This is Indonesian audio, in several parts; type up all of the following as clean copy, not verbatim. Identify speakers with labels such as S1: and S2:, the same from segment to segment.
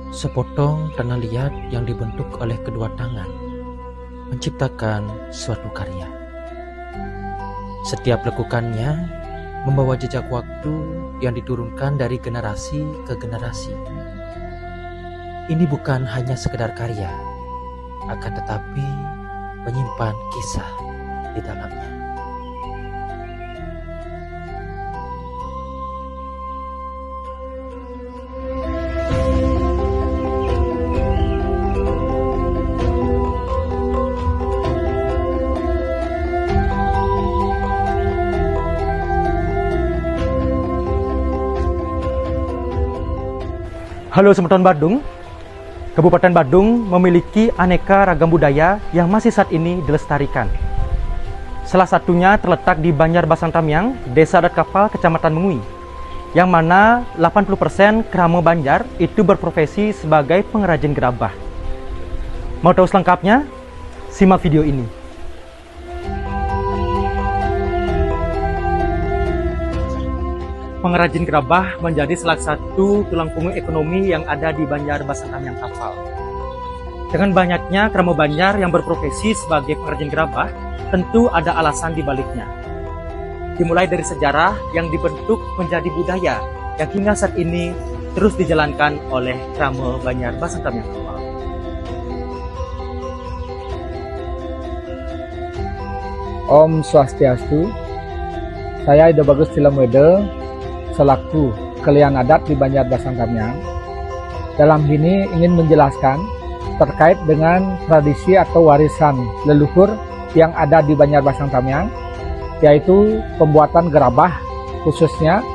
S1: Sepotong tanah liat yang dibentuk oleh kedua tangan menciptakan suatu karya. Setiap lekukannya membawa jejak waktu yang diturunkan dari generasi ke generasi. Ini bukan hanya sekedar karya, akan tetapi menyimpan kisah di dalamnya.
S2: Halo Semeton Badung. Kabupaten Badung memiliki aneka ragam budaya yang masih saat ini dilestarikan. Salah satunya terletak di Banjar Basangtamyang, Desa Adat Kapal, Kecamatan Mengui, yang mana 80% kerama Banjar itu berprofesi sebagai pengrajin gerabah. Mau tahu selengkapnya? Simak video ini. Pengrajin gerabah menjadi salah satu tulang punggung ekonomi yang ada di Banjar Basangtamyang Kapal. Dengan banyaknya kerama Banjar yang berprofesi sebagai pengrajin gerabah, tentu ada alasan di baliknya. Dimulai dari sejarah yang dibentuk menjadi budaya yang hingga saat ini terus dijalankan oleh kerama Banjar Basangtamyang Kapal.
S3: Om Swastiastu. Saya Ida Bagus Tilamwede selaku Kelian Adat di Banjar Basangtamyang. Dalam ini ingin menjelaskan terkait dengan tradisi atau warisan leluhur yang ada di Banjar Basangtamyang, yaitu pembuatan gerabah khususnya,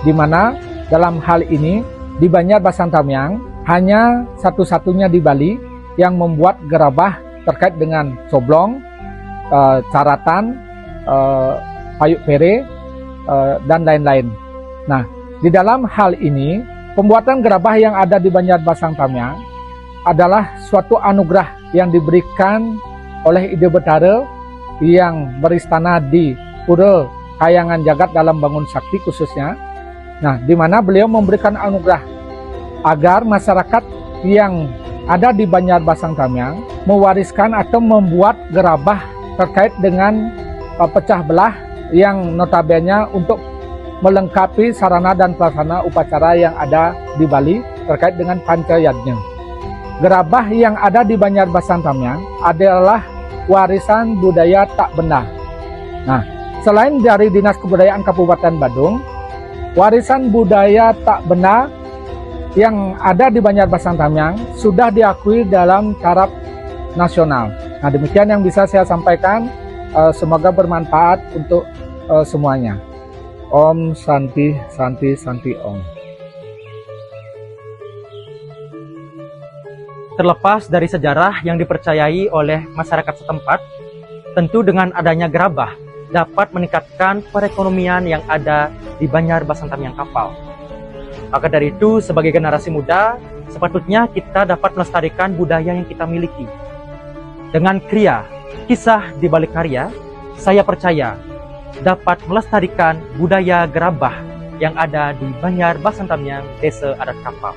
S3: di mana dalam hal ini di Banjar Basangtamyang hanya satu-satunya di Bali yang membuat gerabah terkait dengan coblong, caratan, payuk pere, dan lain-lain. Nah, di dalam hal ini, pembuatan gerabah yang ada di Banjar Basangtamyang adalah suatu anugerah yang diberikan oleh Ide Betara yang beristana di Pura Kayangan Jagat dalam Bangun Sakti khususnya. Nah, di mana beliau memberikan anugerah agar masyarakat yang ada di Banjar Basangtamyang mewariskan atau membuat gerabah terkait dengan pecah belah yang notabene untuk melengkapi sarana dan prasarana upacara yang ada di Bali terkait dengan pancayadnya. Gerabah yang ada di Banjar Basangtamyang adalah warisan budaya tak benda. Nah, selain dari Dinas Kebudayaan Kabupaten Badung, warisan budaya tak benda yang ada di Banjar Basangtamyang sudah diakui dalam taraf nasional. Nah, demikian yang bisa saya sampaikan. Semoga bermanfaat untuk semuanya. Om Santi Santi Santi Om.
S2: Terlepas dari sejarah yang dipercayai oleh masyarakat setempat, tentu dengan adanya gerabah dapat meningkatkan perekonomian yang ada di Banjar Basangtamyang Kapal. Maka dari itu, sebagai generasi muda, sepatutnya kita dapat melestarikan budaya yang kita miliki. Dengan kriya, kisah di balik karya, saya percaya dapat melestarikan budaya gerabah yang ada di Banjar Basangtamyang, Desa Adat Kapal.